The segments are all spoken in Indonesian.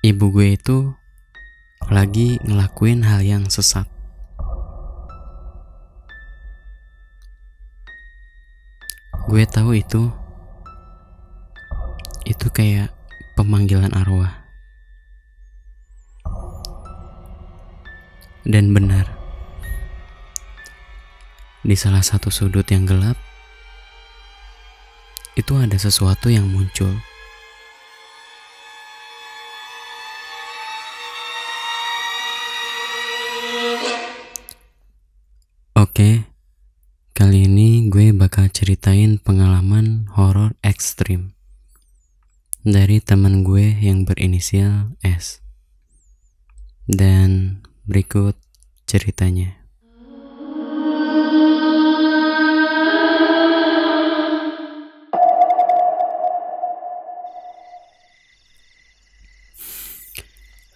Ibu gue itu lagi ngelakuin hal yang sesat. Gue tahu itu kayak pemanggilan arwah. Dan benar, di salah satu sudut yang gelap itu ada sesuatu yang muncul. Oke, kali ini gue bakal ceritain pengalaman horor ekstrim dari teman gue yang berinisial S. Dan berikut ceritanya.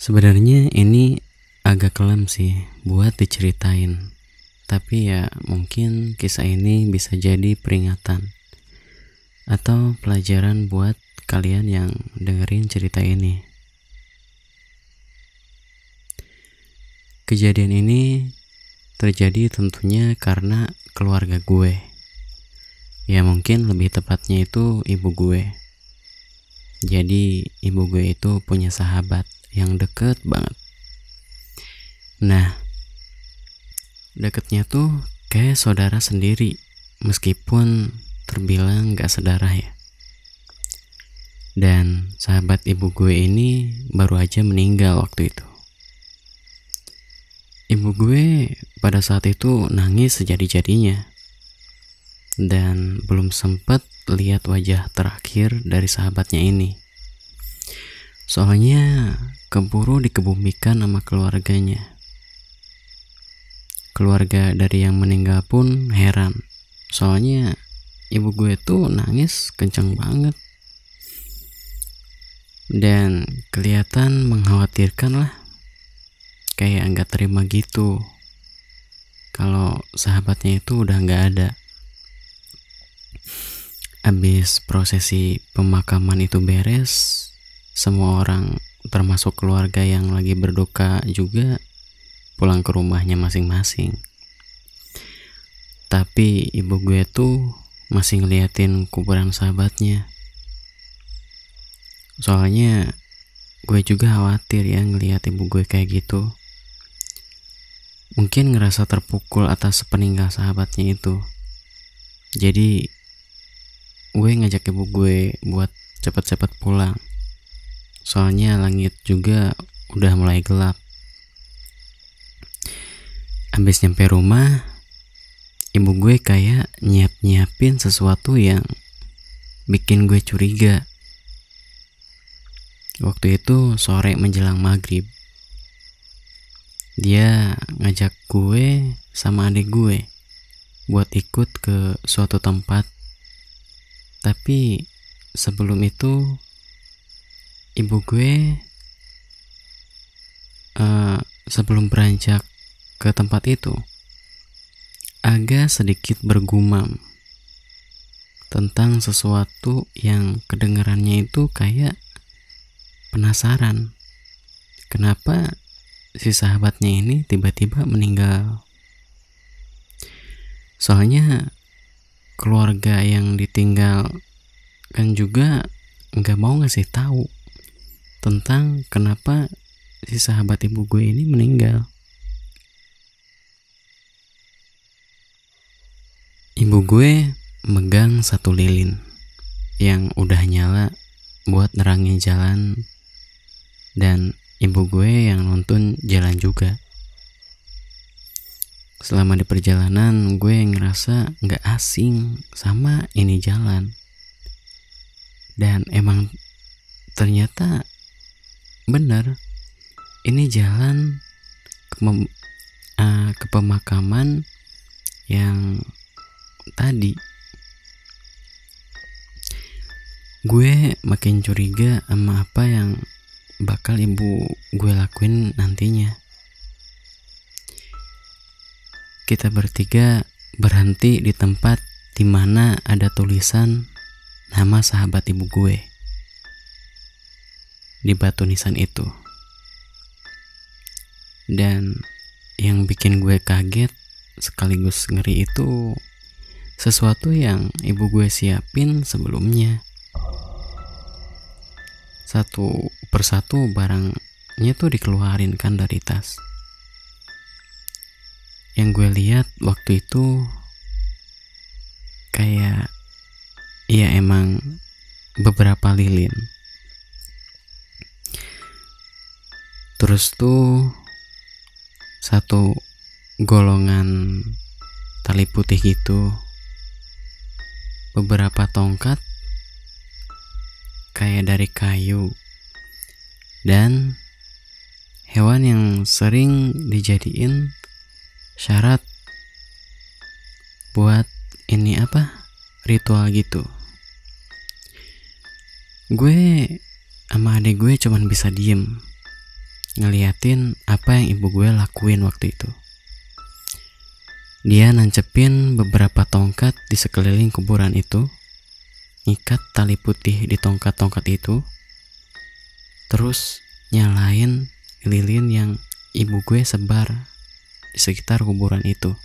Sebenarnya ini agak kelam sih buat diceritain, tapi ya mungkin kisah ini bisa jadi peringatan atau pelajaran buat kalian yang dengerin cerita ini. Kejadian ini terjadi tentunya karena keluarga gue. Ya mungkin lebih tepatnya itu ibu gue. Jadi ibu gue itu punya sahabat yang deket banget. Nah, deketnya tuh kayak saudara sendiri, meskipun terbilang gak sedarah ya. Dan sahabat ibu gue ini baru aja meninggal waktu itu. Ibu gue pada saat itu nangis sejadi-jadinya. Dan belum sempat lihat wajah terakhir dari sahabatnya ini. Soalnya keburu dikebumikan sama keluarganya. Keluarga dari yang meninggal pun heran. Soalnya ibu gue tuh nangis kenceng banget. Dan kelihatan mengkhawatirkan lah. Kayak gak terima gitu kalau sahabatnya itu udah gak ada. Abis prosesi pemakaman itu beres, semua orang termasuk keluarga yang lagi berduka juga pulang ke rumahnya masing-masing. Tapi ibu gue tuh masih ngeliatin kuburan sahabatnya. Soalnya gue juga khawatir ya ngeliat ibu gue kayak gitu. Mungkin ngerasa terpukul atas peninggal sahabatnya itu. Jadi gue ngajak ibu gue buat cepet-cepet pulang. Soalnya langit juga udah mulai gelap. Abis nyampe rumah, ibu gue kayak nyiapin sesuatu yang bikin gue curiga. Waktu itu sore menjelang maghrib. Dia ngajak gue sama adik gue buat ikut ke suatu tempat. Tapi sebelum itu ibu gue sebelum beranjak ke tempat itu agak sedikit bergumam tentang sesuatu yang kedengarannya itu kayak penasaran. Kenapa si sahabatnya ini tiba-tiba meninggal? Soalnya keluarga yang ditinggal kan juga gak mau ngasih tahu tentang kenapa si sahabat ibu gue ini meninggal. Ibu gue megang satu lilin yang udah nyala buat nerangin jalan, dan ibu gue yang nuntun jalan juga. Selama di perjalanan gue ngerasa gak asing sama ini jalan. Dan emang ternyata bener, ini jalan ke pemakaman yang tadi. Gue makin curiga sama apa yang bakal ibu gue lakuin nantinya. Kita bertiga berhenti di tempat dimana ada tulisan nama sahabat ibu gue. di batu nisan itu. Dan yang bikin gue kaget sekaligus ngeri itu sesuatu yang ibu gue siapin sebelumnya. Satu persatu barangnya tuh dikeluarin kan dari tas. Yang gue lihat waktu itu kayak ya emang beberapa lilin. Terus tuh satu golongan tali putih gitu, beberapa tongkat kayak dari kayu, dan hewan yang sering dijadiin syarat buat ini ritual gitu. Gue sama adik gue cuman bisa diem ngeliatin apa yang ibu gue lakuin waktu itu. Dia nancepin beberapa tongkat di sekeliling kuburan itu, ngikat tali putih di tongkat-tongkat itu, terus nyalain lilin yang ibu gue sebar di sekitar kuburan itu.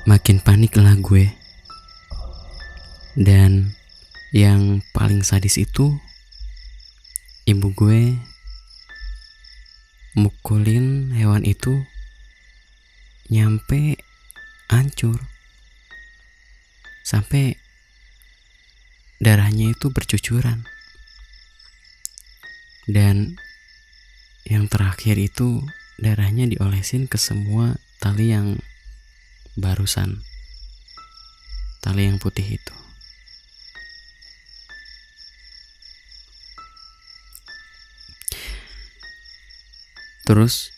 Makin panik lah gue. Dan yang paling sadis itu ibu gue mukulin hewan itu nyampe hancur, sampai darahnya itu bercucuran. Dan yang terakhir itu darahnya diolesin ke semua tali yang barusan, tali yang putih itu. Terus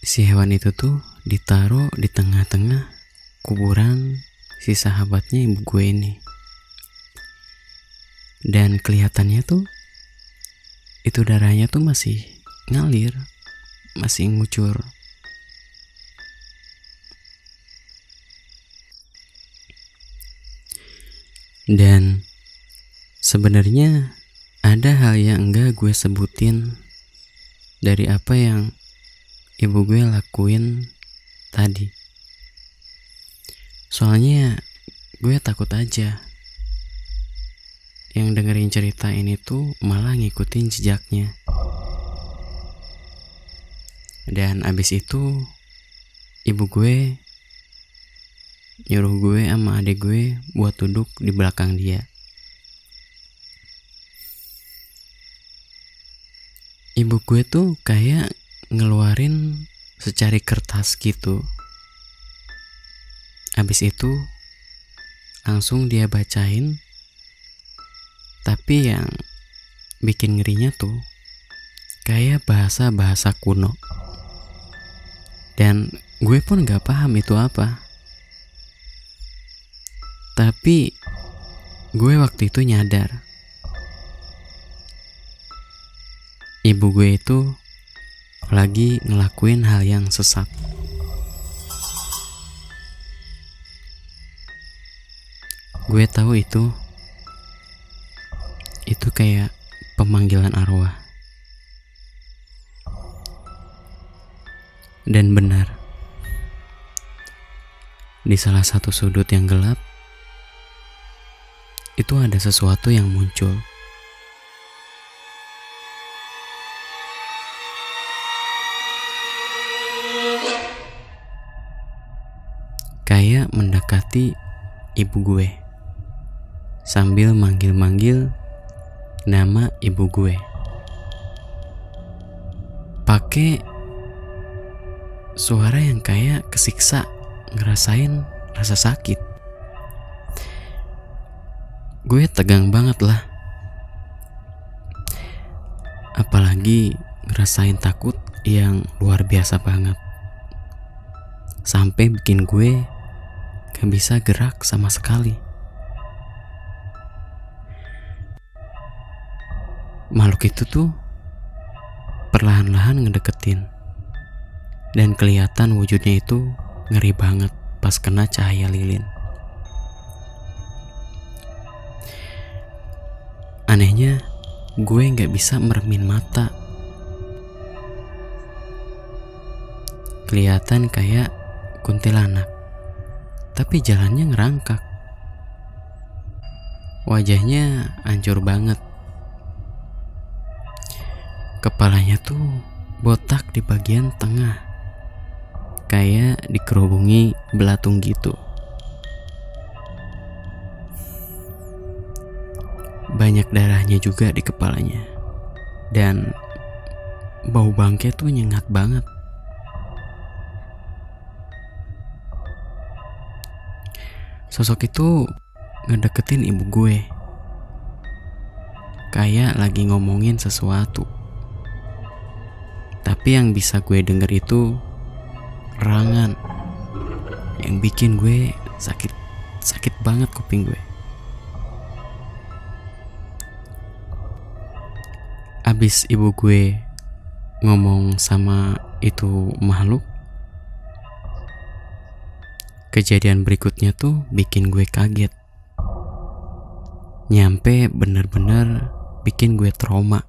si hewan itu tuh ditaruh di tengah-tengah kuburan si sahabatnya ibu gue ini. Dan kelihatannya tuh itu darahnya tuh masih ngalir, masih ngucur. Dan sebenarnya ada hal yang enggak gue sebutin dari apa yang ibu gue lakuin tadi. Soalnya gue takut aja yang dengerin cerita ini tuh malah ngikutin jejaknya. Dan abis itu ibu gue nyuruh gue sama adik gue buat duduk di belakang dia. Ibu gue tuh kayak ngeluarin secari kertas gitu. Abis itu langsung dia bacain. Tapi yang bikin ngerinya tuh kayak bahasa-bahasa kuno. Dan gue pun gak paham itu apa. Tapi gue waktu itu nyadar ibu gue itu lagi ngelakuin hal yang sesat. Gue tahu itu kayak pemanggilan arwah. Dan benar, di salah satu sudut yang gelap itu ada sesuatu yang muncul. Kayak mendekati ibu gue sambil manggil-manggil nama ibu gue. Pakai suara yang kayak kesiksa, ngerasain rasa sakit. Gue tegang banget lah. Apalagi ngerasain takut yang luar biasa banget. Sampai bikin gue gak bisa gerak sama sekali. Makhluk itu tuh perlahan-lahan ngedeketin. Dan kelihatan wujudnya itu ngeri banget pas kena cahaya lilin. Anehnya, gue gak bisa meremin mata. Kelihatan kayak kuntilanak, tapi jalannya ngerangkak. Wajahnya hancur banget. Kepalanya tuh botak di bagian tengah, kayak dikerubungi belatung gitu. Banyak darahnya juga di kepalanya. Dan bau bangke tuh nyengat banget. Sosok itu ngedeketin ibu gue, kayak lagi ngomongin sesuatu. Tapi yang bisa gue denger itu rangan, yang bikin gue sakit banget kuping gue. Abis ibu gue ngomong sama itu makhluk, kejadian berikutnya tuh bikin gue kaget. Nyampe bener-bener bikin gue trauma.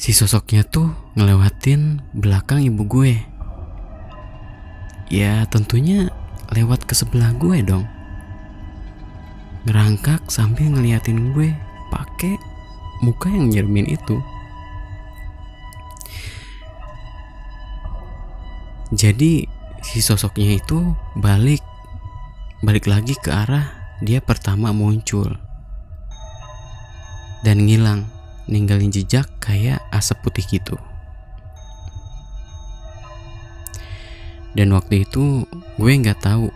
Si sosoknya tuh ngelewatin belakang ibu gue. Ya tentunya lewat ke sebelah gue dong. Ngerangkak sambil ngeliatin gue pakai muka yang nyermin itu. Jadi si sosoknya itu balik lagi ke arah dia pertama muncul dan ngilang, ninggalin jejak kayak asap putih gitu. Dan waktu itu gue nggak tahu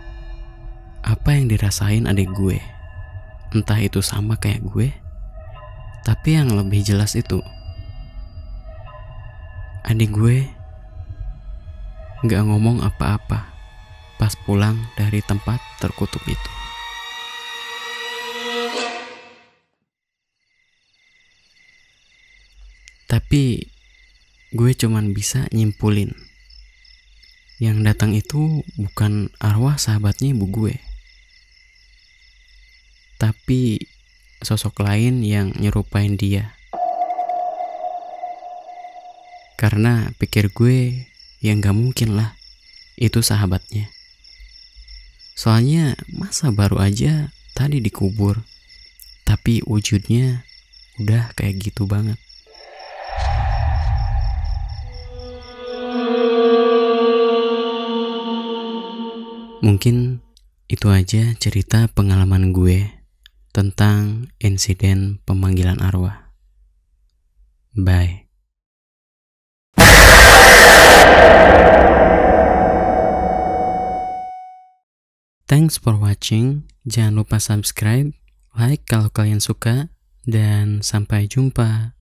apa yang dirasain adik gue. Entah itu sama kayak gue, tapi yang lebih jelas itu adik gue gak ngomong apa-apa pas pulang dari tempat terkutuk itu. Tapi gue cuman bisa nyimpulin yang datang itu bukan arwah sahabatnya ibu gue, tapi sosok lain yang nyerupain dia. Karena pikir gue, ya gak mungkin lah itu sahabatnya. Soalnya masa baru aja tadi dikubur, tapi wujudnya udah kayak gitu banget. Mungkin itu aja cerita pengalaman gue tentang insiden pemanggilan arwah. Bye. Thanks for watching. Jangan lupa subscribe, like kalau kalian suka, dan sampai jumpa.